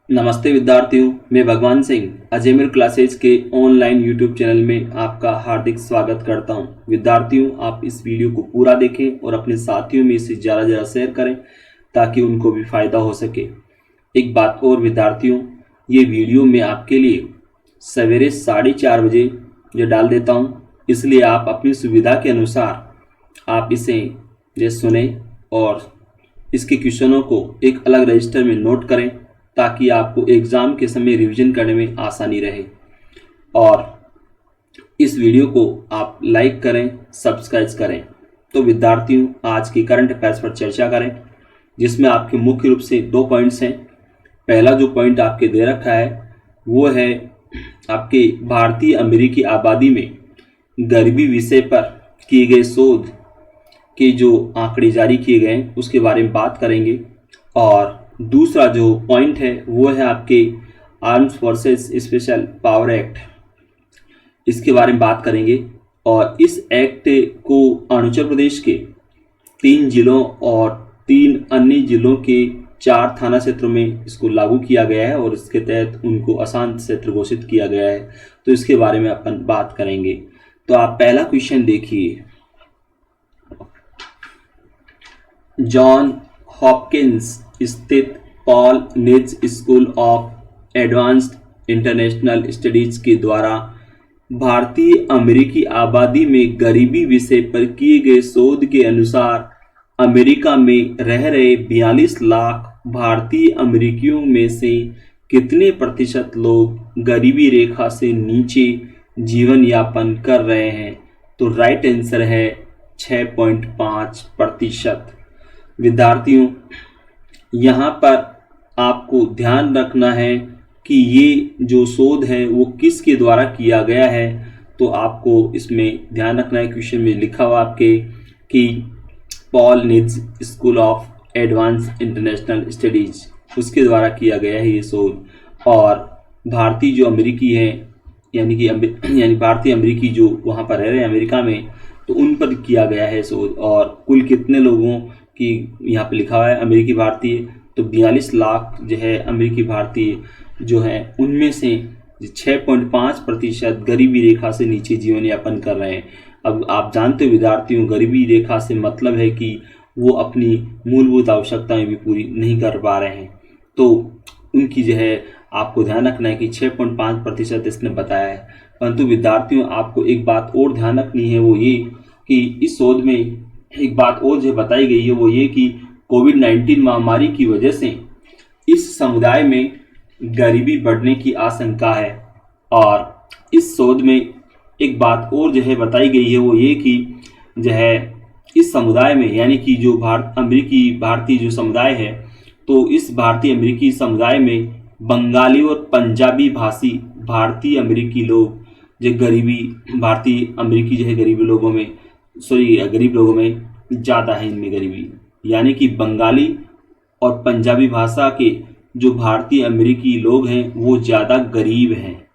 नमस्ते विद्यार्थियों, मैं भगवान सिंह अजमेर क्लासेज के ऑनलाइन यूट्यूब चैनल में आपका हार्दिक स्वागत करता हूं। विद्यार्थियों, आप इस वीडियो को पूरा देखें और अपने साथियों में इसे ज़्यादा शेयर करें ताकि उनको भी फायदा हो सके। एक बात और विद्यार्थियों, ये वीडियो मैं आपके लिए सवेरे 4:30 बजे जो डाल देता हूं, इसलिए आप अपनी सुविधा के अनुसार आप इसे जो सुने और इसके क्वेश्चनों को एक अलग रजिस्टर में नोट करें ताकि आपको एग्ज़ाम के समय रिवीजन करने में आसानी रहे। और इस वीडियो को आप लाइक करें, सब्सक्राइब करें। तो विद्यार्थियों, आज की करंट अफेयर्स पर चर्चा करें, जिसमें आपके मुख्य रूप से 2 पॉइंट्स हैं। पहला जो पॉइंट आपके दे रखा है वो है आपके भारतीय अमेरिकी आबादी में गरीबी विषय पर किए गए शोध के जो आंकड़े जारी किए गए हैं उसके बारे में बात करेंगे। और दूसरा जो पॉइंट है वो है आपके armed forces special power act, इसके बारे में बात करेंगे। और इस एक्ट को अरुणाचल प्रदेश के 3 जिलों और 3 अन्य जिलों के 4 थाना क्षेत्रों में इसको लागू किया गया है और इसके तहत उनको अशांत क्षेत्र घोषित किया गया है। तो इसके बारे में अपन बात करेंगे। तो आप पहला क्वेश्चन देखिए। जॉन हॉपकिंस स्थित Paul Nitze School of Advanced International Studies के द्वारा भारतीय अमेरिकी आबादी में गरीबी विषय पर किए गए शोध के अनुसार अमेरिका में रह रहे 42 लाख भारतीय अमेरिकियों में से कितने प्रतिशत लोग गरीबी रेखा से नीचे जीवन यापन कर रहे हैं? तो राइट आंसर है 6.5%। विद्यार्थियों, यहाँ पर आपको ध्यान रखना है कि ये जो शोध है वो किसके द्वारा किया गया है। तो आपको इसमें ध्यान रखना है, क्वेश्चन में लिखा हुआ आपके कि Paul Nitze School of Advance International Studies उसके द्वारा किया गया है ये शोध। और भारतीय जो अमेरिकी हैं यानी भारतीय अमेरिकी जो वहाँ पर रह रहे हैं अमेरिका में, तो उन पर किया गया है शोध। और कुल कितने लोगों की यहाँ पे लिखा हुआ है अमेरिकी भारतीय, तो 42 लाख जो है अमेरिकी भारतीय जो है उनमें से 6.5% गरीबी रेखा से नीचे जीवन यापन कर रहे हैं। अब आप जानते हो विद्यार्थियों, गरीबी रेखा से मतलब है कि वो अपनी मूलभूत आवश्यकताएं भी पूरी नहीं कर पा रहे हैं। तो उनकी जो है आपको ध्यान रखना है कि 6.5% इसने बताया है। परंतु विद्यार्थियों, आपको एक बात और ध्यान रखनी है, वो ये कि इस शोध में एक बात और जो बताई गई है वो ये कि कोविड-19 महामारी की वजह से इस समुदाय में गरीबी बढ़ने की आशंका है। और इस शोध में एक बात और जो है बताई गई है वो ये कि जो है इस समुदाय में यानी कि जो अमेरिकी भारतीय जो समुदाय है, तो इस भारतीय अमेरिकी समुदाय में बंगाली और पंजाबी भाषी भारतीय अमेरिकी लोग जो गरीबी भारतीय अमेरिकी जो है गरीब लोगों में ज़्यादा है। इनमें गरीबी यानी कि बंगाली और पंजाबी भाषा के जो भारतीय अमेरिकी लोग हैं वो ज़्यादा गरीब हैं,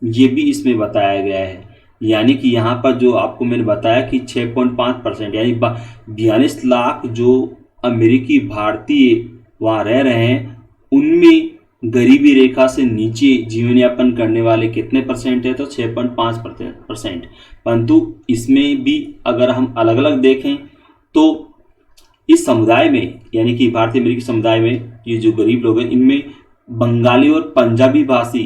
ये भी इसमें बताया गया है। यानी कि यहाँ पर जो आपको मैंने बताया कि 6.5% यानी 42 लाख जो अमेरिकी भारतीय वहाँ रह रहे हैं, उनमें गरीबी रेखा से नीचे जीवन यापन करने वाले कितने परसेंट है? तो 6.5%। परंतु इसमें भी अगर हम अलग अलग देखें तो इस समुदाय में यानी कि भारतीय अमेरिकी समुदाय में ये जो गरीब लोग हैं, इनमें बंगाली और पंजाबी भाषी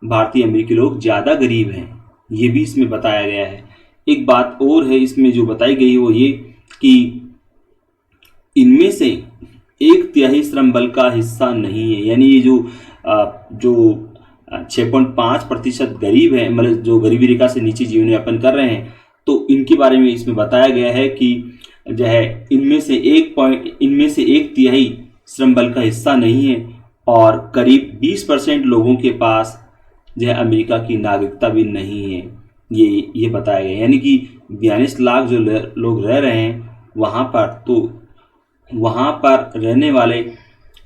भारतीय अमेरिकी लोग ज़्यादा गरीब हैं, ये भी इसमें बताया गया है। एक बात और है इसमें जो बताई गई है वो ये कि इनमें से 1/3 श्रम बल का हिस्सा नहीं है। यानी ये जो 6.5% गरीब है, मतलब जो गरीबी रेखा से नीचे जीवन यापन कर रहे हैं, तो इनके बारे में इसमें बताया गया है कि जो है इनमें से 1/3 श्रम बल का हिस्सा नहीं है। और करीब 20% लोगों के पास जो है अमेरिका की नागरिकता भी नहीं है, ये बताया गया। यानी कि 42 लाख जो लोग रह रहे हैं वहाँ पर, तो वहाँ पर रहने वाले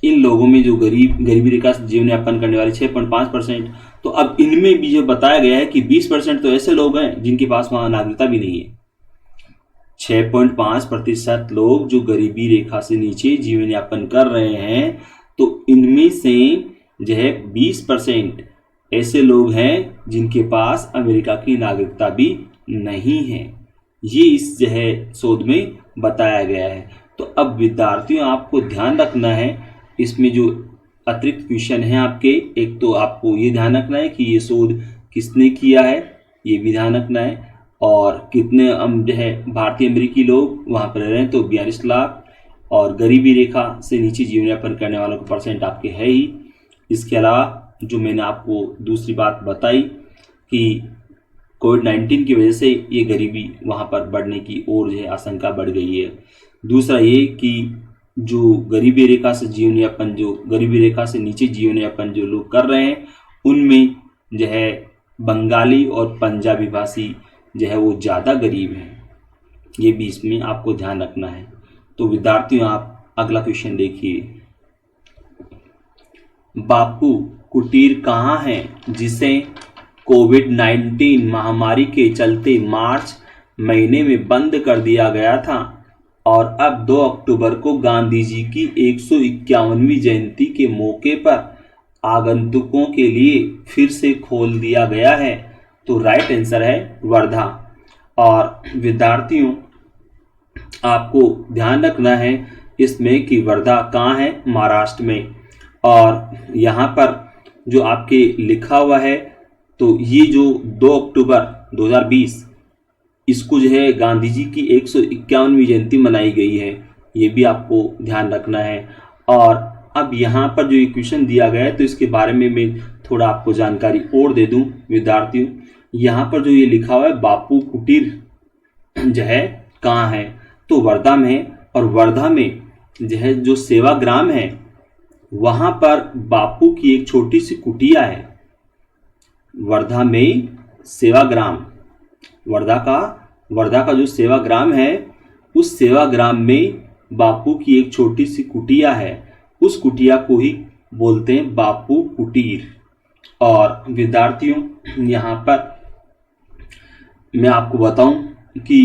इन लोगों में जो गरीबी रेखा से जीवन यापन करने वाले 6.5%, तो अब इनमें भी जो बताया गया है कि 20% तो ऐसे लोग हैं जिनके पास वहाँ नागरिकता भी नहीं है। 6.5% लोग जो गरीबी रेखा से नीचे जीवन यापन कर रहे हैं, तो इनमें से जो है 20% ऐसे लोग हैं जिनके पास अमेरिका की नागरिकता भी नहीं है। ये इस जो है शोध में बताया गया है। तो अब विद्यार्थियों आपको ध्यान रखना है, इसमें जो अतिरिक्त क्वेश्चन हैं आपके, एक तो आपको ये ध्यान रखना है कि ये शोध किसने किया है, ये भी ध्यान रखना है, और कितने जो है भारतीय अमेरिकी लोग वहाँ पर रह रहे हैं, तो 42 लाख, और गरीबी रेखा से नीचे जीवन यापन करने वालों का परसेंट आपके है ही। इसके अलावा जो मैंने आपको दूसरी बात बताई कि कोविड-19 की वजह से ये गरीबी वहाँ पर बढ़ने की ओर जो है आशंका बढ़ गई है। दूसरा ये कि जो गरीबी रेखा से जीवन यापन, जो गरीबी रेखा से नीचे जीवन यापन जो लोग कर रहे हैं, उनमें जो है बंगाली और पंजाबी भाषी जो है वो ज़्यादा गरीब हैं। ये भी इसमें आपको ध्यान रखना है। तो विद्यार्थियों आप अगला क्वेश्चन देखिए। बापू कुटीर कहाँ है जिसे कोविड-19 महामारी के चलते मार्च महीने में बंद कर दिया गया था और अब 2 अक्टूबर को गांधी जी की 151वीं जयंती के मौके पर आगंतुकों के लिए फिर से खोल दिया गया है? तो राइट आंसर है वर्धा। और विद्यार्थियों आपको ध्यान रखना है इसमें कि वर्धा कहाँ है, महाराष्ट्र में। और यहाँ पर जो आपके लिखा हुआ है, तो ये जो 2 अक्टूबर 2020 इसको जो है गांधी जी की 151वीं जयंती मनाई गई है, ये भी आपको ध्यान रखना है। और अब यहाँ पर जो ये क्वेश्चन दिया गया है, तो इसके बारे में मैं थोड़ा आपको जानकारी और दे दूं विद्यार्थियों। यहाँ पर जो ये लिखा हुआ है बापू कुटीर जो है कहाँ है, तो वर्धा में है। और वर्धा में जो है जो सेवाग्राम है, वहाँ पर बापू की एक छोटी सी कुटिया है। वर्धा में सेवाग्राम, वर्धा का जो सेवाग्राम है, उस सेवाग्राम में बापू की एक छोटी सी कुटिया है। उस कुटिया को ही बोलते हैं बापू कुटीर। और विद्यार्थियों यहाँ पर मैं आपको बताऊं कि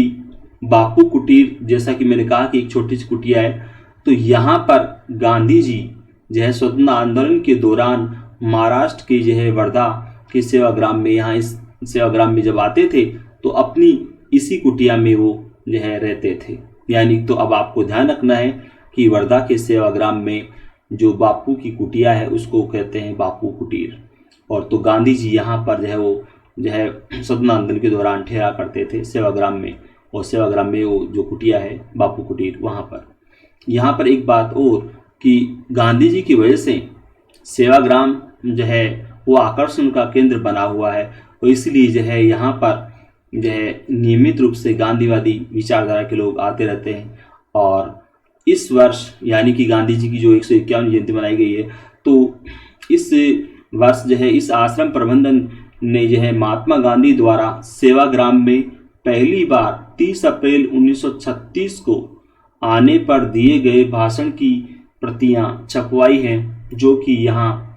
बापू कुटीर, जैसा कि मैंने कहा कि एक छोटी सी कुटिया है, तो यहाँ पर गांधी जी जो है स्वतंत्रता आंदोलन के दौरान महाराष्ट्र के जो है वर्धा के सेवाग्राम में, यहाँ इस सेवाग्राम में जब आते थे तो अपनी इसी कुटिया में वो जो है रहते थे। यानी तो अब आपको ध्यान रखना है कि वर्धा के सेवाग्राम में जो बापू की कुटिया है उसको कहते हैं बापू कुटीर। और तो गांधी जी यहाँ पर जो है वो जो है स्वतंत्रता आंदोलन के दौरान ठहरा करते थे सेवाग्राम में, और सेवाग्राम में वो जो कुटिया है बापू कुटीर वहाँ पर। यहाँ पर एक बात और कि गांधी जी की वजह से सेवाग्राम जो है वो आकर्षण का केंद्र बना हुआ है, और इसलिए जो है यहाँ पर जो है नियमित रूप से गांधीवादी विचारधारा के लोग आते रहते हैं। और इस वर्ष यानी कि गांधी जी की जो 151वीं जयंती मनाई गई है, तो इस वर्ष जो है इस आश्रम प्रबंधन ने जो है महात्मा गांधी द्वारा सेवाग्राम में पहली बार 30 अप्रैल 1936 को आने पर दिए गए भाषण की प्रतियां छपवाई हैं, जो कि यहाँ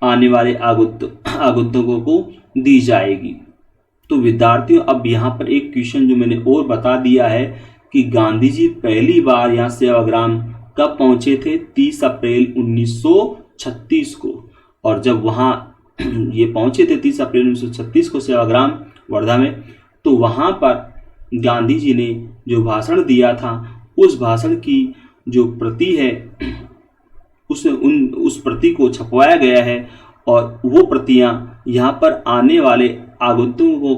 आने वाले आगंतुकों को दी जाएगी। तो विद्यार्थियों अब यहाँ पर एक क्वेश्चन जो मैंने और बता दिया है कि गांधी जी पहली बार यहाँ सेवाग्राम कब पहुँचे थे? 30 अप्रैल 1936 को। और जब वहाँ ये पहुँचे थे 30 अप्रैल 1936 को सेवाग्राम वर्धा में, तो वहाँ पर गांधी जी ने जो भाषण दिया था, उस भाषण की जो प्रति है उस प्रति को छपवाया गया है, और वो प्रतियां यहाँ पर आने वाले आगंतुकों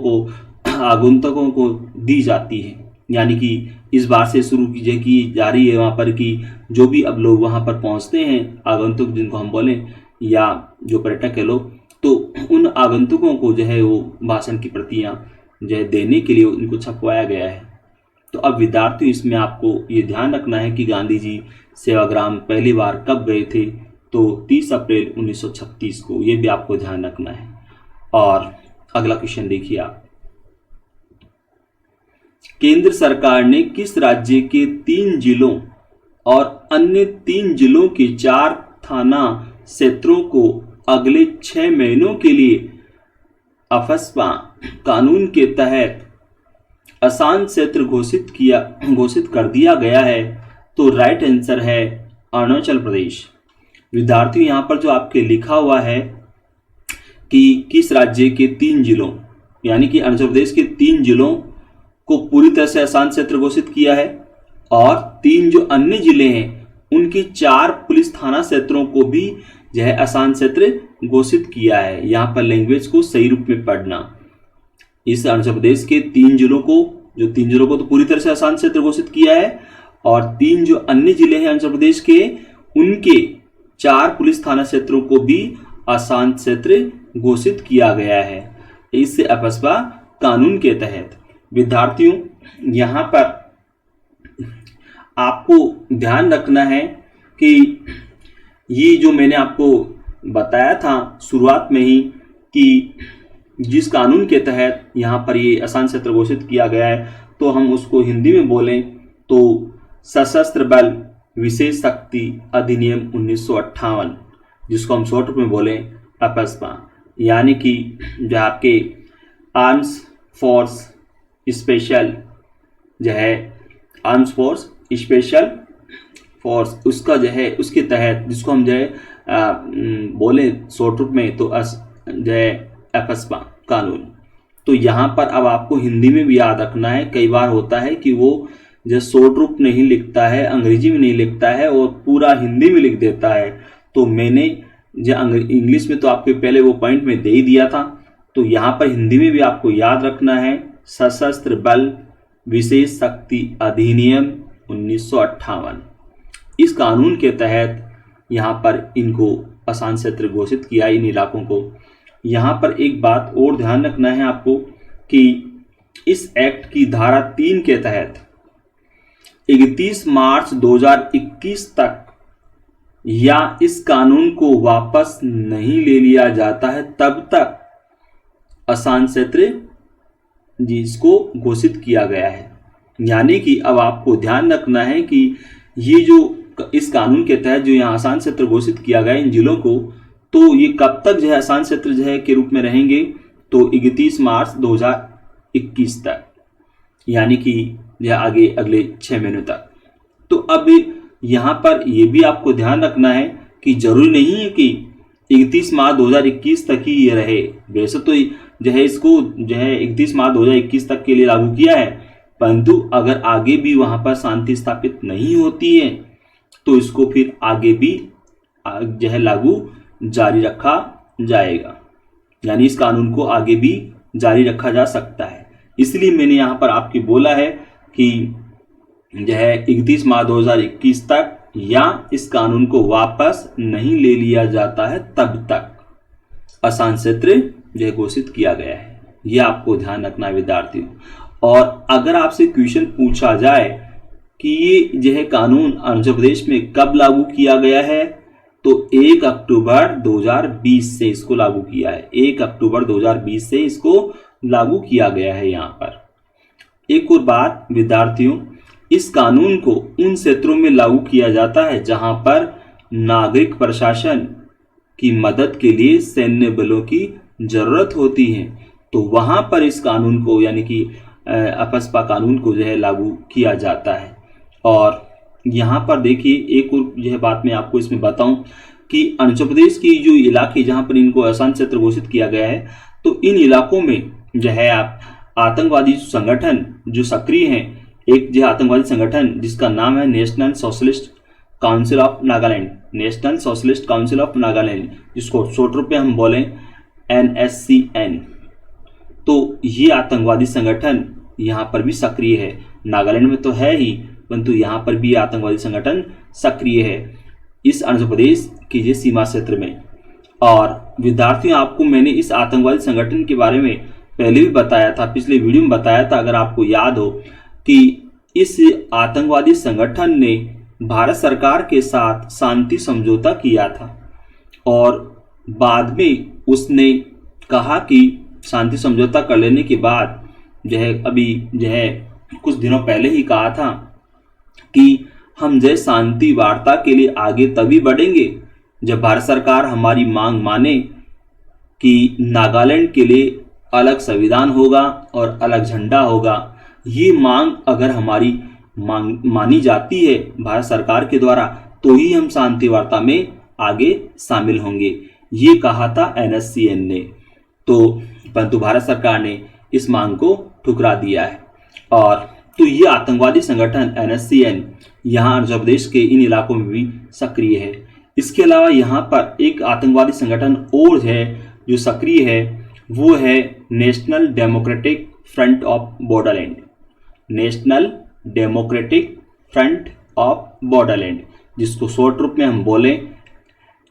को दी जाती है। यानी कि इस बार से शुरू की जा रही है वहाँ पर कि जो भी अब लोग वहाँ पर पहुँचते हैं, आगंतुक जिनको हम बोलें या जो पर्यटक है लोग, तो उन आगंतुकों को जो है वो भाषण की प्रतियां जो है देने के लिए उनको छपवाया गया है। तो अब विद्यार्थी इसमें आपको ये ध्यान रखना है कि गांधी जी सेवाग्राम पहली बार कब गए थे? तो 30 अप्रैल 1936 को। ये भी आपको ध्यान रखना है। और अगला क्वेश्चन देखिए आप। केंद्र सरकार ने किस राज्य के 3 जिलों और अन्य 3 जिलों के 4 थाना क्षेत्रों को अगले 6 महीनों के लिए अफस्पा कानून के तहत आसान क्षेत्र घोषित कर दिया गया है? तो राइट आंसर है अरुणाचल प्रदेश। विद्यार्थियों यहाँ पर जो आपके लिखा हुआ है कि किस राज्य के 3 जिलों यानी कि अरुणाचल प्रदेश के 3 जिलों को पूरी तरह से अशांत क्षेत्र घोषित किया है और 3 जो अन्य जिले हैं उनके 4 पुलिस थाना क्षेत्रों को भी जो है अशांत क्षेत्र घोषित किया है। यहाँ पर लैंग्वेज को सही रूप में पढ़ना। इस अरुणाचल प्रदेश के 3 जिलों को तो पूरी तरह से अशांत क्षेत्र घोषित किया है और 3 जो अन्य जिले हैं अरुणाचल प्रदेश के उनके 4 पुलिस थाना क्षेत्रों को भी अशांत क्षेत्र घोषित किया गया है। इस अफस्पा कानून के तहत विद्यार्थियों यहाँ पर आपको ध्यान रखना है कि ये जो मैंने आपको बताया था शुरुआत में ही कि जिस कानून के तहत यहाँ पर ये अशांत क्षेत्र घोषित किया गया है तो हम उसको हिंदी में बोलें तो सशस्त्र बल विशेष शक्ति अधिनियम 1958, जिसको हम शॉर्ट रूप में बोलें अफस्पा, यानी कि जो आपके आर्म्स फोर्स स्पेशल जो है आर्म्स फोर्स स्पेशल फोर्स उसका जो है उसके तहत जिसको हम जो है बोले शॉर्ट रूप में तो जो है अफस्पा कानून। तो यहाँ पर अब आपको हिंदी में भी याद रखना है। कई बार होता है कि वो जो शॉर्ट रूप नहीं लिखता है, अंग्रेजी में नहीं लिखता है और पूरा हिंदी में लिख देता है। तो मैंने जो इंग्लिश में तो आपके पहले वो पॉइंट में दे ही दिया था, तो यहाँ पर हिंदी में भी आपको याद रखना है सशस्त्र बल विशेष शक्ति अधिनियम 1958। इस कानून के तहत यहाँ पर इनको अशांत क्षेत्र घोषित किया इन इलाकों को। यहाँ पर एक बात और ध्यान रखना है आपको कि इस एक्ट की धारा 3 के तहत 31 मार्च 2021 तक या इस कानून को वापस नहीं ले लिया जाता है तब तक अशांत क्षेत्र जिसको घोषित किया गया है। यानी कि अब आपको ध्यान रखना है कि ये जो इस कानून के तहत जो यहाँ अशांत क्षेत्र घोषित किया गया इन जिलों को, तो ये कब तक जो है अशांत क्षेत्र जो है के रूप में रहेंगे तो 31 मार्च 2021 तक, यानी कि यह आगे अगले 6 महीनों तक। तो अब यहाँ पर ये भी आपको ध्यान रखना है कि जरूरी नहीं है कि 31 मार्च 2021 तक ही ये रहे। वैसे तो जो है इसको जो है 31 मार्च 2021 तक के लिए लागू किया है, परंतु अगर आगे भी वहाँ पर शांति स्थापित नहीं होती है तो इसको फिर आगे भी जो है लागू जारी रखा जाएगा, यानी इस कानून को आगे भी जारी रखा जा सकता है। इसलिए मैंने यहाँ पर आपकी बोला है कि जो है 31 मार्च 2021 तक या इस कानून को वापस नहीं ले लिया जाता है तब तक अशांत क्षेत्र जो है घोषित किया गया है। यह आपको ध्यान रखना है विद्यार्थियों। और अगर आपसे क्वेश्चन पूछा जाए कि ये जो है कानून अरुणाचल प्रदेश में कब लागू किया गया है तो 1 अक्टूबर 2020 से इसको लागू किया है। 1 अक्टूबर 2020 से इसको लागू किया गया है। यहाँ पर एक और बात विद्यार्थियों, इस कानून को उन क्षेत्रों में लागू किया जाता है जहां पर नागरिक प्रशासन की मदद के लिए सैन्य बलों की जरूरत होती है, तो वहां पर इस कानून को यानी कि अफस्पा कानून को जो है लागू किया जाता है। और यहाँ पर देखिए एक और यह बात मैं आपको इसमें बताऊं कि अरुणाचल प्रदेश की जो इलाके जहां पर इनको अशांत क्षेत्र घोषित किया गया है, तो इन इलाकों में जो है आप आतंकवादी संगठन जो सक्रिय हैं, एक जो आतंकवादी संगठन जिसका नाम है national socialist council of Nagaland, national socialist council of Nagaland, जिसको शॉर्ट रूप में हम बोलें NSCN। तो ये आतंकवादी संगठन यहाँ पर भी सक्रिय है। नागालैंड में तो है ही, परंतु यहाँ पर भी आतंकवादी संगठन सक्रिय है इस अरुणाचल प्रदेश की ये सीमा क्षेत्र में। और विद्यार्थियों, आपको मैंने इस आतंकवादी संगठन के बारे में पहले भी बताया था, पिछले वीडियो में बताया था, अगर आपको याद हो, कि इस आतंकवादी संगठन ने भारत सरकार के साथ शांति समझौता किया था और बाद में उसने कहा कि शांति समझौता कर लेने के बाद जो है अभी जो है कुछ दिनों पहले ही कहा था कि हम जो शांति वार्ता के लिए आगे तभी बढ़ेंगे जब भारत सरकार हमारी मांग माने कि नागालैंड के लिए अलग संविधान होगा और अलग झंडा होगा। ये मांग अगर हमारी मानी जाती है भारत सरकार के द्वारा, तो ही हम शांति वार्ता में आगे शामिल होंगे, ये कहा था NSCN ने। तो परंतु भारत सरकार ने इस मांग को ठुकरा दिया है। और तो ये आतंकवादी संगठन NSCN यहाँ अरुणाचल प्रदेश के इन इलाकों में भी सक्रिय है। इसके अलावा यहाँ पर एक आतंकवादी संगठन और है जो सक्रिय है, वो है National Democratic Front of Bodoland. National Democratic Front of Bodoland, जिसको शॉर्ट रूप में हम बोले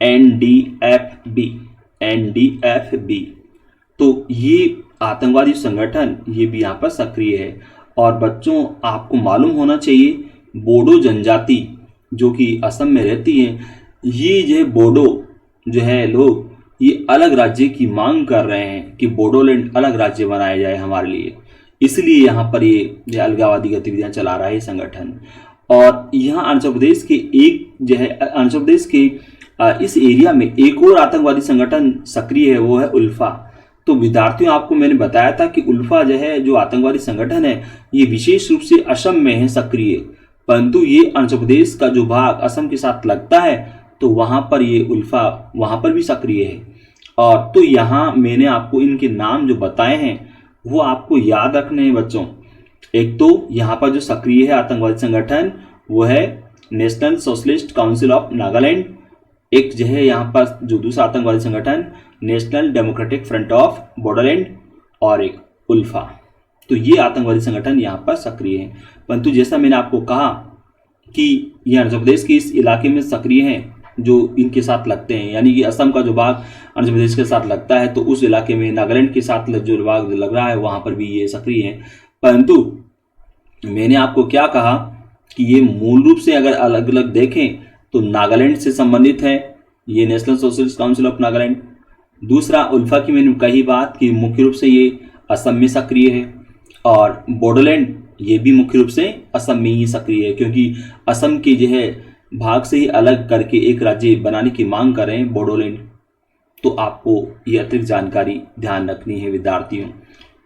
NDFB। NDFB। तो ये आतंकवादी संगठन ये भी यहाँ पर सक्रिय है। और बच्चों, आपको मालूम होना चाहिए, बोडो जनजाति जो कि असम में रहती है, ये जो बोडो जो है लोग, ये अलग राज्य की मांग कर रहे हैं कि बोडोलैंड अलग राज्य बनाया जाए हमारे लिए। इसलिए यहाँ पर ये अलगाववादी गतिविधियां चला रहा है संगठन। और यहाँ अरुणाचल प्रदेश के एक जो है अरुणाचल प्रदेश के इस एरिया में एक और आतंकवादी संगठन सक्रिय है, वो है उल्फा। तो विद्यार्थियों, आपको मैंने बताया था कि उल्फा जो है जो आतंकवादी संगठन है, ये विशेष रूप से असम में है सक्रिय, परंतु ये अरुणाचल प्रदेश का जो भाग असम के साथ लगता है तो वहाँ पर ये उल्फा वहाँ पर भी सक्रिय है। और तो यहाँ मैंने आपको इनके नाम जो बताए हैं वो आपको याद रखने हैं बच्चों। एक तो यहाँ पर जो सक्रिय है आतंकवादी संगठन वो है national socialist council of Nagaland, एक जो है यहाँ पर जो दूसरा आतंकवादी संगठन नेशनल डेमोक्रेटिक फ्रंट ऑफ बॉडरलैंड, और एक उल्फा। तो ये आतंकवादी संगठन यहाँ पर सक्रिय है। परंतु जैसा मैंने आपको कहा कि ये अरुणाचल प्रदेश के इस इलाके में सक्रिय हैं जो इनके साथ लगते हैं, यानी कि असम का जो भाग अरुणाचल प्रदेश के साथ लगता है तो उस इलाके में नागालैंड के साथ जो भाग लग रहा है वहाँ पर भी ये सक्रिय है। परंतु मैंने आपको क्या कहा कि ये मूल रूप से अगर अलग अलग देखें तो नागालैंड से संबंधित है, ये national socialist council of Nagaland. दूसरा, उल्फा की मैंने कही बात कि मुख्य रूप से ये असम में सक्रिय है, और बोडोलैंड ये भी मुख्य रूप से असम में ही सक्रिय है, क्योंकि असम के जो है भाग से ही अलग करके एक राज्य बनाने की मांग कर रहे हैं बोडोलैंड। तो आपको ये अतिरिक्त जानकारी ध्यान रखनी है विद्यार्थियों।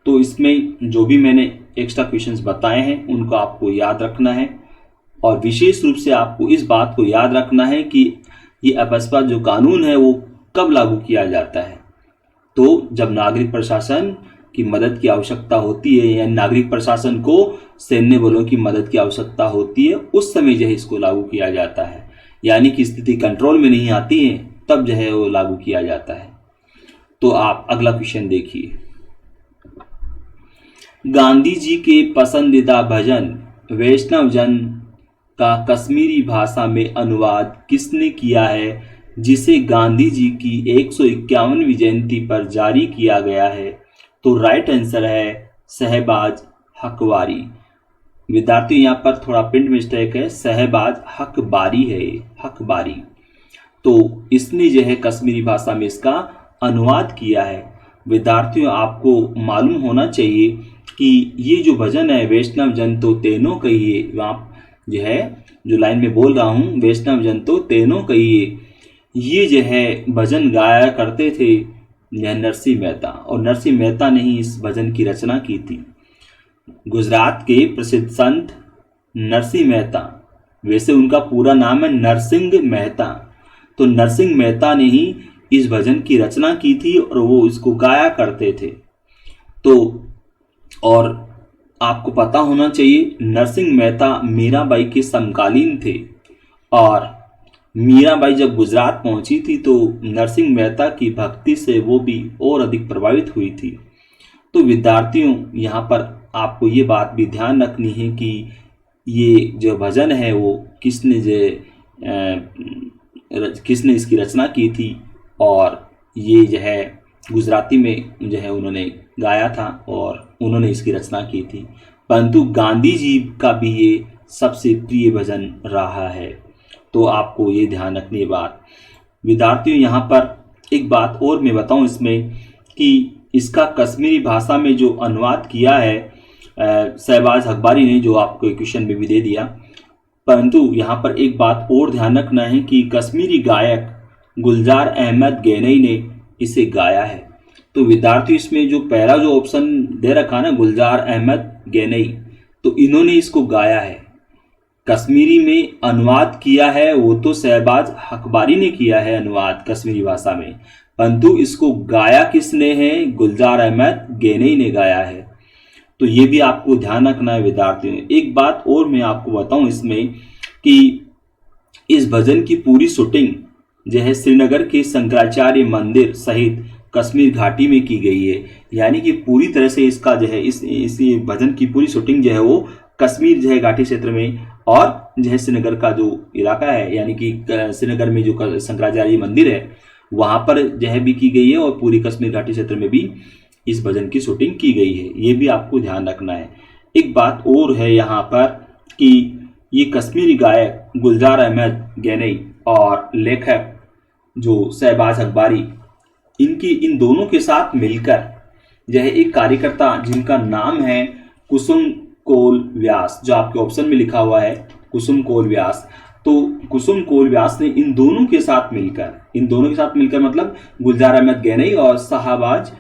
तो इसमें जो भी मैंने एक्स्ट्रा क्वेश्चंस बताए हैं उनको आपको याद रखना है, और विशेष रूप से आपको इस बात को याद रखना है कि ये अपस्पा जो कानून है वो कब लागू किया जाता है। तो जब नागरिक प्रशासन की मदद की आवश्यकता होती है, या नागरिक प्रशासन को सैन्य बलों की मदद की आवश्यकता होती है, उस समय जो है इसको लागू किया जाता है। यानी कि स्थिति कंट्रोल में नहीं आती है तब जो है वो लागू किया जाता है। तो आप अगला क्वेश्चन देखिए। गांधी जी के पसंदीदा भजन वैष्णव जन का कश्मीरी भाषा में अनुवाद किसने किया है, जिसे गांधी जी की 151वीं जयंती पर जारी किया गया है? तो राइट आंसर है शहबाज हकवारी। विद्यार्थी यहाँ पर थोड़ा प्रिंट मिस्टेक है, शहबाज हकबारी है, हकबारी। तो इसने जो है कश्मीरी भाषा में इसका अनुवाद किया है। विद्यार्थियों, आपको मालूम होना चाहिए कि ये जो भजन है वैष्णव जन तो तेनों कहिए, वहाँ जो है जो लाइन में बोल रहा हूँ वैष्णव जन तो तेनों कहिए, ये जो है भजन गाया करते थे यह नरसिंह मेहता, और नरसिंह मेहता ने ही इस भजन की रचना की थी। गुजरात के प्रसिद्ध संत नरसिंह मेहता, वैसे उनका पूरा नाम है नरसिंह मेहता, तो नरसिंह मेहता ने ही इस भजन की रचना की थी और वो इसको गाया करते थे। तो और आपको पता होना चाहिए नरसिंह मेहता मीराबाई के समकालीन थे, और मीराबाई जब गुजरात पहुंची थी तो नरसिंह मेहता की भक्ति से वो भी और अधिक प्रभावित हुई थी। तो विद्यार्थियों, यहाँ पर आपको ये बात भी ध्यान रखनी है कि ये जो भजन है वो किसने इसकी रचना की थी, और ये जो है गुजराती में जो है उन्होंने गाया था और उन्होंने इसकी रचना की थी। परंतु गांधी जी का भी ये सबसे प्रिय भजन रहा है। तो आपको ये ध्यान रखनी है बात। विद्यार्थियों, यहाँ पर एक बात और मैं बताऊं इसमें कि इसका कश्मीरी भाषा में जो अनुवाद किया है शहबाज हकबारी ने, जो आपको क्वेश्चन में भी दे दिया, परंतु यहाँ पर एक बात और ध्यान रखना है कि कश्मीरी गायक गुलजार अहमद गैनई ने इसे गाया है। तो विद्यार्थी, इसमें जो पहला जो ऑप्शन दे रखा ना गुलजार अहमद गैनई, तो इन्होंने इसको गाया है। कश्मीरी में अनुवाद किया है वो तो शहबाज हकबारी ने किया है अनुवाद कश्मीरी भाषा में, परंतु इसको गाया किसने है? गुलजार अहमद गेनई ने गाया है। तो ये भी आपको ध्यान रखना है विद्यार्थियों। एक बात और मैं आपको बताऊं इसमें कि इस भजन की पूरी शूटिंग जो है श्रीनगर के शंकराचार्य मंदिर सहित कश्मीर घाटी में की गई है। यानी कि पूरी तरह से इसका जो है इस भजन की पूरी शूटिंग जो है वो कश्मीर जो है घाटी क्षेत्र में और जो है श्रीनगर का जो इलाका है, यानी कि श्रीनगर में जो शंकराचार्य मंदिर है वहाँ पर जो है भी की गई है और पूरी कश्मीर घाटी क्षेत्र में भी इस भजन की शूटिंग की गई है। ये भी आपको ध्यान रखना है। एक बात और है यहाँ पर कि ये कश्मीरी गायक गुलजार अहमद गेनई और लेखक जो शहबाज हकबारी इन दोनों के साथ मिलकर यह एक कार्यकर्ता जिनका नाम है कुसुम कोल व्यास, जो आपके ऑप्शन में लिखा हुआ है कुसुम कोल व्यास। तो कुसुम कोल व्यास ने इन दोनों के साथ मिलकर मतलब गुलजार अहमद गेनई और शहबाज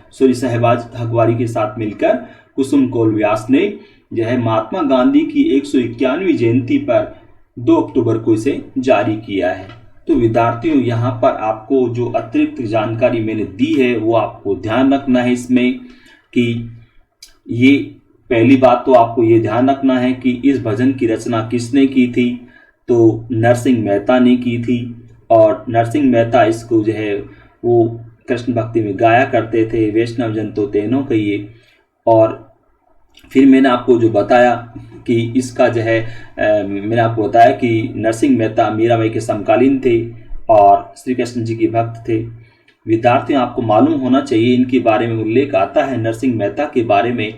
हकबारी के साथ मिलकर कुसुम कोल व्यास ने जो है महात्मा गांधी की 151वीं जयंती पर 2 अक्टूबर को इसे जारी किया है। तो विद्यार्थियों यहाँ पर आपको जो अतिरिक्त जानकारी मैंने दी है वो आपको ध्यान रखना है इसमें कि ये पहली बात तो आपको ये ध्यान रखना है कि इस भजन की रचना किसने की थी? तो नरसिंह मेहता ने की थी और नरसिंह मेहता इसको जो है वो कृष्ण भक्ति में गाया करते थे, वैष्णव जन तो तेनो कहिए। और फिर मैंने आपको जो बताया कि इसका जो है मैंने आपको बताया कि नरसिंह मेहता मीराबाई के समकालीन थे और श्री कृष्ण जी के भक्त थे। विद्यार्थियों आपको मालूम होना चाहिए इनके बारे में उल्लेख आता है नरसिंह मेहता के बारे में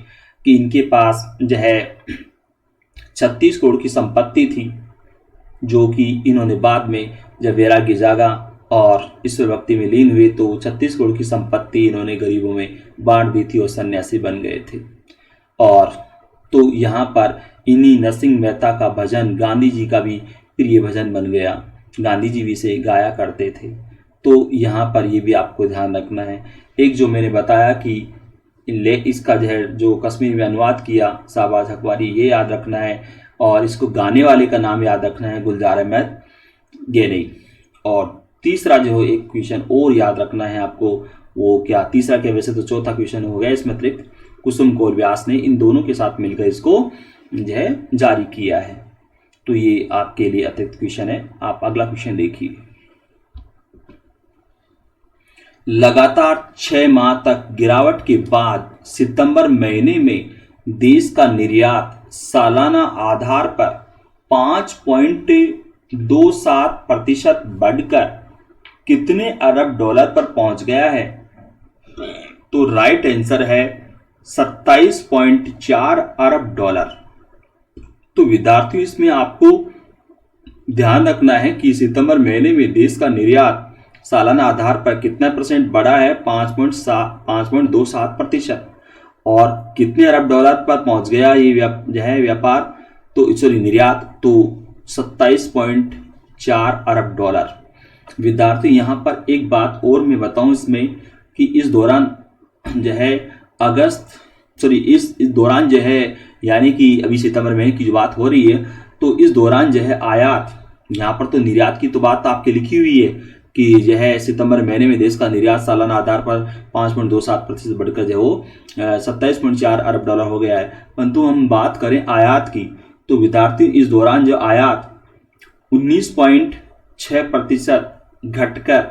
कि इनके पास जो है 36 करोड़ की संपत्ति थी, जो कि इन्होंने बाद में जब वैराग्य जागा और ईश्वर भक्ति में लीन हुए तो 36 करोड़ की संपत्ति इन्होंने गरीबों में बांट दी थी और सन्यासी बन गए थे। और तो यहाँ पर इन्हीं नरसिंह मेहता का भजन गांधी जी का भी प्रिय भजन बन गया, गांधी जी भी इसे गाया करते थे। तो यहाँ पर ये भी आपको ध्यान रखना है। एक जो मैंने बताया कि इसका जो है जो कश्मीर में अनुवाद किया शहबाज हकबारी, ये याद रखना है और इसको गाने वाले का नाम याद रखना है गुलजार अहमद गेनई। और तीसरा जो एक क्वेश्चन और याद रखना है आपको, वो क्या तीसरा क्या, वैसे तो चौथा क्वेश्चन हो गया इसमें अतिरिक्त, कुसुम कोल व्यास ने इन दोनों के साथ मिलकर इसको जो है जारी किया है। तो ये आपके लिए अतिरिक्त क्वेश्चन है। आप अगला क्वेश्चन देखिए। लगातार 6 माह तक गिरावट के बाद सितंबर महीने में देश का निर्यात सालाना आधार पर 5.27% बढ़कर कितने अरब डॉलर पर पहुंच गया है? तो राइट आंसर है 27.4 अरब डॉलर। तो विद्यार्थियों इसमें आपको ध्यान रखना है कि सितंबर महीने में देश का निर्यात सालाना आधार पर कितना परसेंट बढ़ा है? 5.27%। और कितने अरब डॉलर पर पहुंच गया ये जो है व्यापार, तो सॉरी निर्यात, तो 27.4 अरब डॉलर। विद्यार्थी यहाँ पर एक बात और मैं बताऊं इसमें कि इस दौरान जो है इस दौरान जो है यानी कि अभी सितंबर महीने की जो बात हो रही है, तो इस दौरान जो है आयात, यहाँ पर तो निर्यात की तो बात आपके लिखी हुई है कि जो है सितंबर महीने में देश का निर्यात सालाना आधार पर 5.27% बढ़कर जो वो 27.4 अरब डॉलर हो गया है। परंतु हम बात करें आयात की, तो विद्यार्थी इस दौरान जो आयात 19.6% घटकर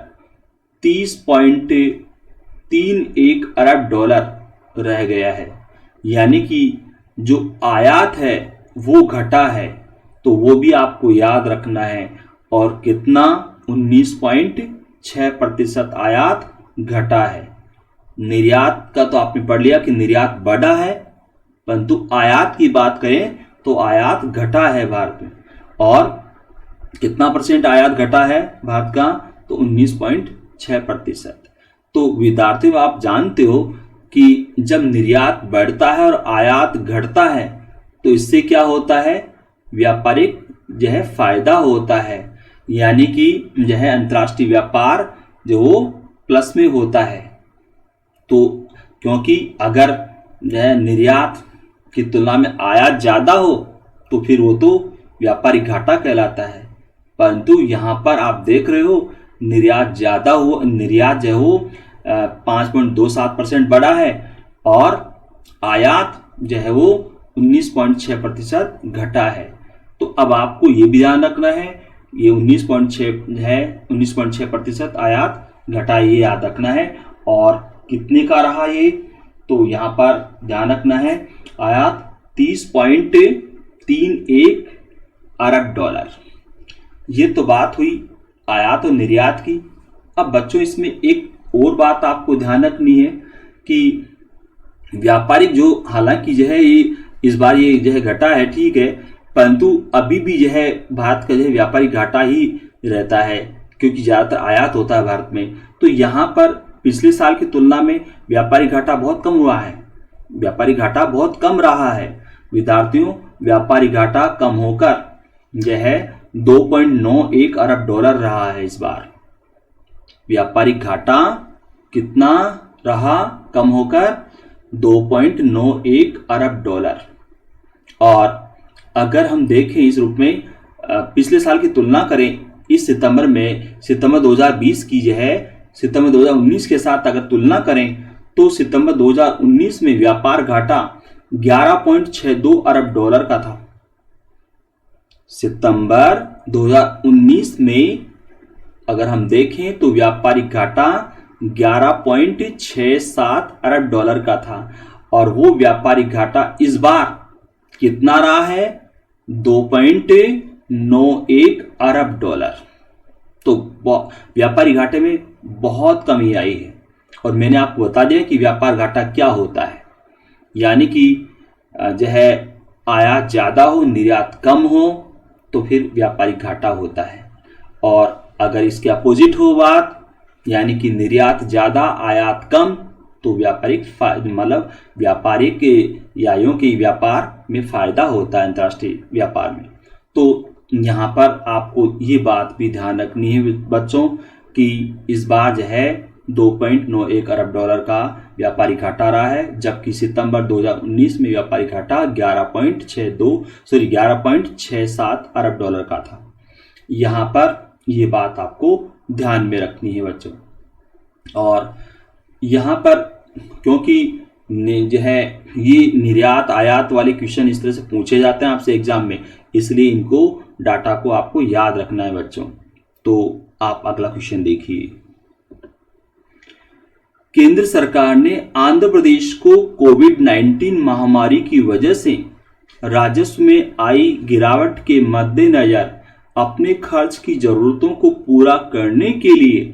30.31 अरब डॉलर रह गया है। यानी कि जो आयात है वो घटा है, तो वो भी आपको याद रखना है। और कितना? 19.6% आयात घटा है। निर्यात का तो आपने पढ़ लिया कि निर्यात बढ़ा है, परंतु आयात की बात करें तो आयात घटा है भारत में। और कितना परसेंट आयात घटा है भारत का? तो 19.6%। तो विद्यार्थियों आप जानते हो कि जब निर्यात बढ़ता है और आयात घटता है तो इससे क्या होता है? व्यापारिक जो है फायदा होता है, यानी कि जो है अंतर्राष्ट्रीय व्यापार जो वो प्लस में होता है। तो क्योंकि अगर जो है निर्यात की तुलना में आयात ज़्यादा हो तो फिर वो तो व्यापारिक घाटा कहलाता है। परंतु यहाँ पर आप देख रहे हो निर्यात ज़्यादा हो, निर्यात जो हो 5.27% बढ़ा है और आयात जो है वो 19.6% घटा है। तो अब आपको ये भी ध्यान रखना है, ये 19.6 है, 19.6% आयात घटा, ये याद रखना है। और कितने का रहा ये, तो यहाँ पर ध्यान रखना है आयात 30.31 अरब डॉलर। ये तो बात हुई आयात और निर्यात की। अब बच्चों इसमें एक और बात आपको ध्यान रखनी है कि व्यापारिक जो हालांकि जो है ये इस बार ये जो है घटा है, ठीक है, परंतु अभी भी जो है भारत का जो है व्यापारिक घाटा ही रहता है क्योंकि ज़्यादातर आयात होता है भारत में। तो यहाँ पर पिछले साल की तुलना में व्यापारिक घाटा बहुत कम हुआ है, व्यापारिक घाटा बहुत कम रहा है विद्यार्थियों। व्यापारिक घाटा कम होकर यह है 2.91 अरब डॉलर रहा है इस बार। व्यापारिक घाटा कितना रहा, कम होकर 2.91 अरब डॉलर। और अगर हम देखें इस रूप में पिछले साल की तुलना करें इस सितंबर 2020 की जो है सितंबर 2019 के साथ अगर तुलना करें तो सितंबर 2019 में व्यापार घाटा 11.62 अरब डॉलर का था। सितंबर 2019 में अगर हम देखें तो व्यापारिक घाटा 11.67 अरब डॉलर का था और वो व्यापारिक घाटा इस बार कितना रहा है, 2.91 अरब डॉलर। तो व्यापारिक घाटे में बहुत कमी आई है। और मैंने आपको बता दिया कि व्यापार घाटा क्या होता है, यानी कि जो है आयात ज़्यादा हो, निर्यात कम हो तो फिर व्यापारिक घाटा होता है। और अगर इसके अपोजिट हो बात, यानी कि निर्यात ज़्यादा आयात कम, तो व्यापारिक इकाइयों के व्यापार में फ़ायदा होता है अंतर्राष्ट्रीय व्यापार में। तो यहाँ पर आपको ये बात भी ध्यान रखनी है बच्चों कि इस बार जो है 2.91 अरब डॉलर का व्यापारिक घाटा रहा है, जबकि सितंबर 2019 में व्यापारिक घाटा 11.67 अरब डॉलर का था। यहाँ पर ये बात आपको ध्यान में रखनी है बच्चों। और यहाँ पर क्योंकि जो है ये निर्यात आयात वाले क्वेश्चन इस तरह से पूछे जाते हैं आपसे एग्जाम में, इसलिए इनको डाटा को आपको याद रखना है बच्चों। तो आप अगला क्वेश्चन देखिए। केंद्र सरकार ने आंध्र प्रदेश को कोविड-19 महामारी की वजह से राजस्व में आई गिरावट के मद्देनजर अपने खर्च की जरूरतों को पूरा करने के लिए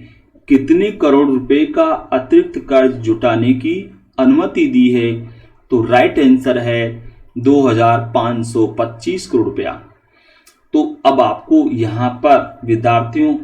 कितने करोड़ रुपए का अतिरिक्त कर्ज जुटाने की अनुमति दी है, तो राइट आंसर है 2525 करोड़ रुपया। तो अब आपको यहाँ पर विद्यार्थियों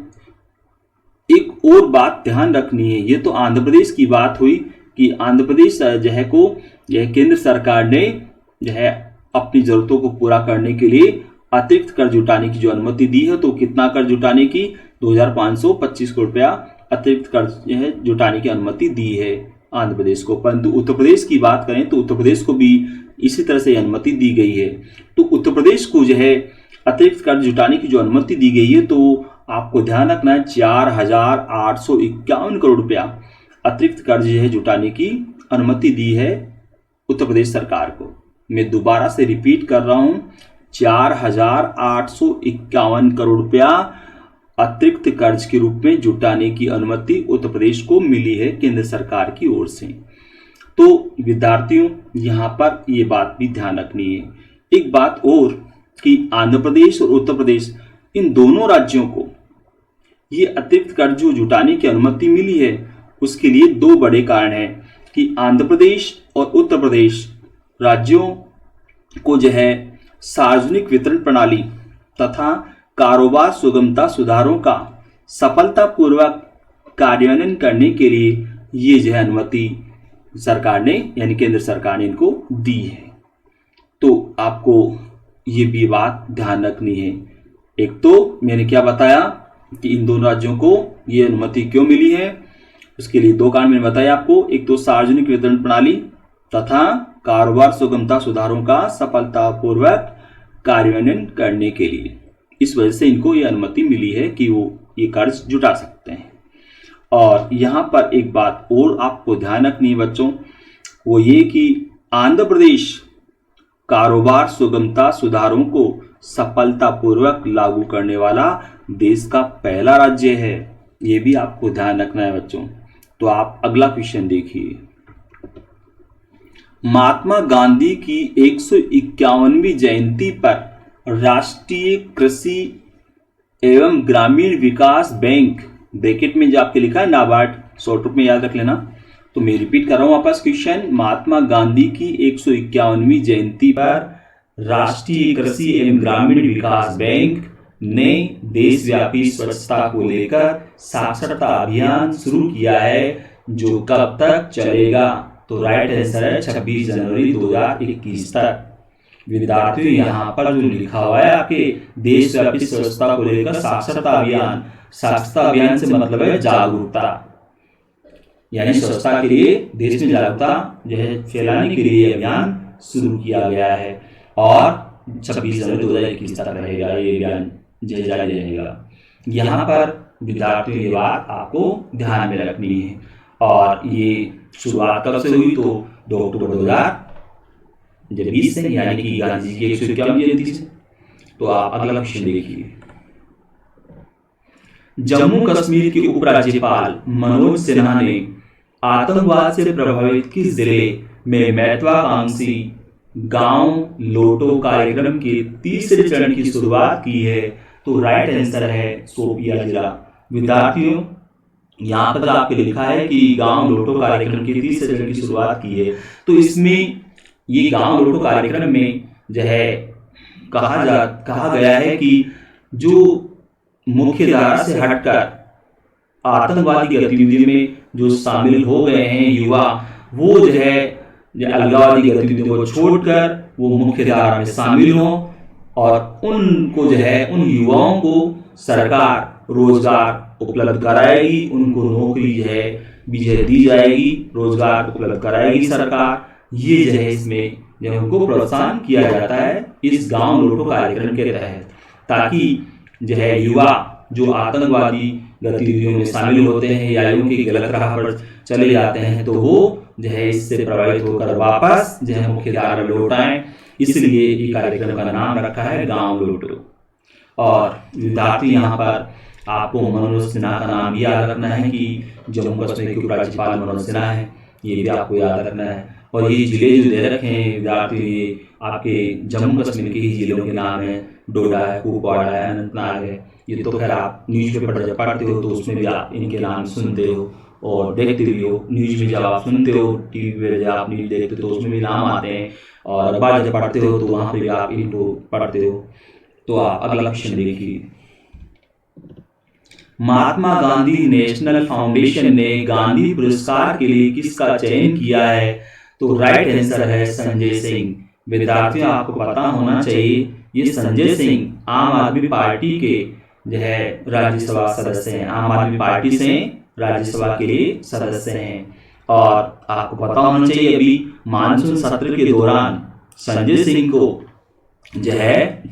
एक और बात ध्यान रखनी है। ये तो आंध्र प्रदेश की बात हुई कि आंध्र प्रदेश जो है को यह केंद्र सरकार ने जो है अपनी जरूरतों को पूरा करने के लिए अतिरिक्त कर्ज जुटाने की जो अनुमति दी है, तो कितना कर्ज जुटाने की, 2525 करोड़ रुपया अतिरिक्त कर्ज जो है जुटाने की अनुमति दी है आंध्र प्रदेश को। परंतु उत्तर प्रदेश की बात करें तो उत्तर प्रदेश को भी इसी तरह से अनुमति दी गई है। तो उत्तर प्रदेश को जो है अतिरिक्त कर्ज जुटाने की जो अनुमति दी गई है, तो आपको ध्यान रखना है 4851 करोड़ रुपया अतिरिक्त कर्ज जो है जुटाने की अनुमति दी है उत्तर प्रदेश सरकार को। मैं दोबारा से रिपीट कर रहा हूं, 4851 करोड़ रुपया अतिरिक्त कर्ज के रूप में जुटाने की अनुमति उत्तर प्रदेश को मिली है केंद्र सरकार की ओर से। तो विद्यार्थियों यहाँ पर ये बात भी ध्यान रखनी है। एक बात और कि आंध्र प्रदेश और उत्तर प्रदेश इन दोनों राज्यों को ये अतिरिक्त कर्ज जो जुटाने की अनुमति मिली है, उसके लिए दो बड़े कारण हैं कि आंध्र प्रदेश और उत्तर प्रदेश राज्यों को जो है सार्वजनिक वितरण प्रणाली तथा कारोबार सुगमता सुधारों का सफलतापूर्वक कार्यान्वयन करने के लिए ये जो है अनुमति सरकार ने यानी केंद्र सरकार ने इनको दी है। तो आपको ये भी बात ध्यान रखनी है। एक तो मैंने क्या बताया कि इन दोनों राज्यों को ये अनुमति क्यों मिली है, उसके लिए दो कारण मैंने बताया आपको। एक तो सार्वजनिक वितरण प्रणाली तथा कारोबार सुगमता सुधारों का सफलतापूर्वक कार्यान्वयन करने के लिए। इस वजह से इनको ये अनुमति मिली है कि वो ये कर्ज जुटा सकते हैं। और यहाँ पर एक बात और आपको ध्यान रखनी है बच्चों, वो ये कि आंध्र प्रदेश कारोबार सुगमता सुधारों को सफलतापूर्वक लागू करने वाला देश का पहला राज्य है। ये भी आपको ध्यान रखना है बच्चों। तो आप अगला क्वेश्चन देखिए। महात्मा गांधी की 151वीं जयंती पर राष्ट्रीय कृषि एवं ग्रामीण विकास बैंक, ब्रैकेट में जो आपके लिखा है नाबार्ड, शॉर्ट रूप में याद रख लेना। तो मैं रिपीट कर रहा हूं वापस क्वेश्चन। महात्मा गांधी की 151वीं जयंती पर राष्ट्रीय कृषि एवं ग्रामीण विकास बैंक ने देशव्यापी स्वच्छता को लेकर साक्षरता अभियान शुरू किया है, जो कब तक चलेगा? तो राइट आंसर है 26 जनवरी 2021 तक। विद्यार्थियों यहाँ पर जो लिखा हुआ है आपके देशव्यापी स्वच्छता को लेकर साक्षरता अभियान, साक्षरता अभियान से मतलब है जागरूकता, यानी स्वच्छता के लिए देश में जागरूकता जो है फैलाने के लिए अभियान शुरू किया गया है और 26 जनवरी 2021 तक रहेगा ये अभियान जारी रहेगा। यहाँ पर विद्यार्थियों ये बात आपको ध्यान में रखनी है। और ये शुरुआत कब से हुई? तो 2 अक्टूबर 2020 से, यानी कि गांधी जी की 151वीं जयंती से। तो आप अगला क्वेश्चन देखिए। जम्मू कश्मीर के उपराज्यपाल मनोज सिन्हा ने आतंकवाद से प्रभावित किस जिले में महत्वाकांक्षी गांव लौटो कार्यक्रम के तीसरे चरण की शुरुआत की है? तो राइट आंसर है शोपियां जिला। विद्यार्थियों यहाँ पर आपके लिखा है कि गांव लौटो कार्यक्रम के तीसरे चरण की शुरुआत की है। तो इसमें ये गांव लौटो कार्यक्रम में जो है कहा गया है कि जो मुख्य धारा से हटकर आतंकवादी गतिविधियों में जो शामिल हो गए हैं युवा, वो जो है अलगाववादी गतिविधियों को छोड़कर वो मुख्य धारा में शामिल हों और उनको जो है उन युवाओं को सरकार रोजगार उपलब्ध कराएगी, उनको नौकरी जो है दी जाएगी, रोजगार उपलब्ध कराएगी सरकार। ये जो है इसमें जो उनको प्रोत्साहन किया जाता है इस गांव लौटो कार्यक्रम के तहत, ताकि जो है युवा जो आतंकवादी गतिविधियों में शामिल होते हैं या उनकी गलत राह पर चले जाते हैं तो वो जो है इससे प्रभावित होकर वापस जो है मुख्य धारा में लौट आए। इसलिए ये कार्यक्रम का नाम रखा है गांव लौटो। और विद्यार्थी यहाँ पर आपको मनोज सिन्हा का नाम याद रखना है कि जम्मू कश्मीर के उपराज्यपाल मनोज सिन्हा है, ये भी आपको याद रखना है। और ये जिले जो दे रखे हैं विद्यार्थी, ये आपके जम्मू कश्मीर के ही जिलों के नाम है, डोडा है, कुपवाड़ा है, अनंतनाग है। ये तो खैर आप न्यूज़पेपर जब पढ़ते हो तो उसमें भी आप इनके नाम सुनते हो और देखते भी हो। न्यूज़ में जब आप सुनते हो, टीवी पे जब आप न्यूज़ देखते हो तो उसमें भी नाम आते हैं, और अखबार जब पढ़ते हो तो वहाँ पे भी आप इनको पढ़ते हो। तो आप अगला क्वेश्चन देखिए। महात्मा गांधी नेशनल फाउंडेशन ने गांधी पुरस्कार के लिए किसका चयन किया है? तो राइट आंसर है संजय सिंह। विद्यार्थियों आपको पता होना चाहिए ये संजय सिंह आम आदमी पार्टी के जो है राज्यसभा सदस्य हैं, आम आदमी पार्टी से राज्यसभा के लिए सदस्य हैं। और आपको पता होना चाहिए अभी मानसून सत्र के दौरान संजय सिंह को जो है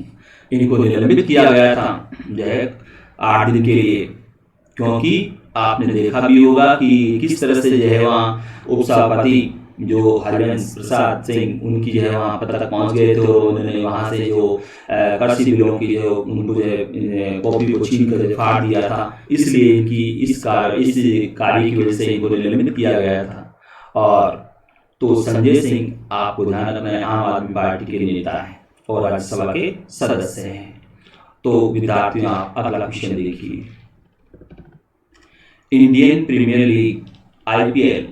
इनको निलंबित किया गया था जो है 8 दिन के लिए, क्योंकि आपने देखा भी होगा कि किस तरह से जो है वहाँ उपसभापति जो हरिवंश प्रसाद सिंह उनकी जो है वहाँ पर तक पहुँच गए थे। उन्होंने वहाँ से जो कृषि बिलों की जो उनको जो कॉपी को छीन कर फाड़ दिया था, इसलिए इनकी इस कार्य की वजह से इनको निलंबित किया गया था। और तो संजय सिंह आपको ध्यान रखना है आम आदमी पार्टी के नेता हैं और राज्यसभा के सदस्य हैं। तो विद्यार्थियों आप अगला क्वेश्चन देखिए। इंडियन प्रीमियर लीग IPL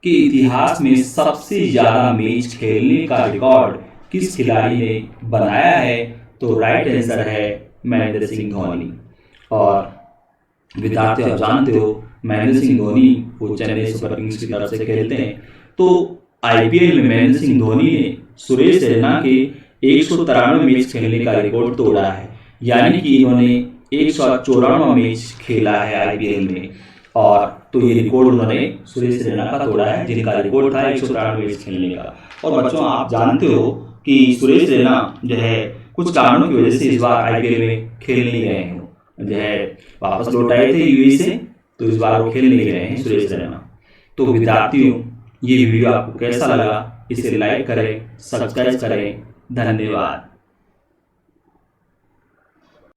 के इतिहास में सबसे ज्यादा मैच खेलने का रिकॉर्ड किस खिलाड़ी ने बनाया है? तो राइट आंसर है महेंद्र सिंह धोनी। और विद्यार्थी आप जानते हो महेंद्र सिंह धोनी वो चेन्नई सुपर किंग्स की तरफ से खेलते हैं। तो IPL में महेंद्र सिंह धोनी ने सुरेश रैना के 193 मैच खेलने का रिकॉर्ड तोड़ा है, यानी कि इन्होंने 194 मैच खेला है IPL में। और तो ये रिकॉर्ड उन्होंने सुरेश रैना का तोड़ा है, जिनका रिकॉर्ड था 193 मैच खेलने का। और बच्चों आप जानते हो कि सुरेश रैना जो है कुछ कारणों की वजह से इस बार आईपीएल में खेल नहीं रहे हैं, जो है वापस लौट आए थे यूएई से, तो इस बार वो खेल नहीं रहे हैं सुरेश रैना। तो विद्यार्थियों, ये वीडियो आपको कैसा लगा इसे लाइक करें, सब्सक्राइब करें। धन्यवाद।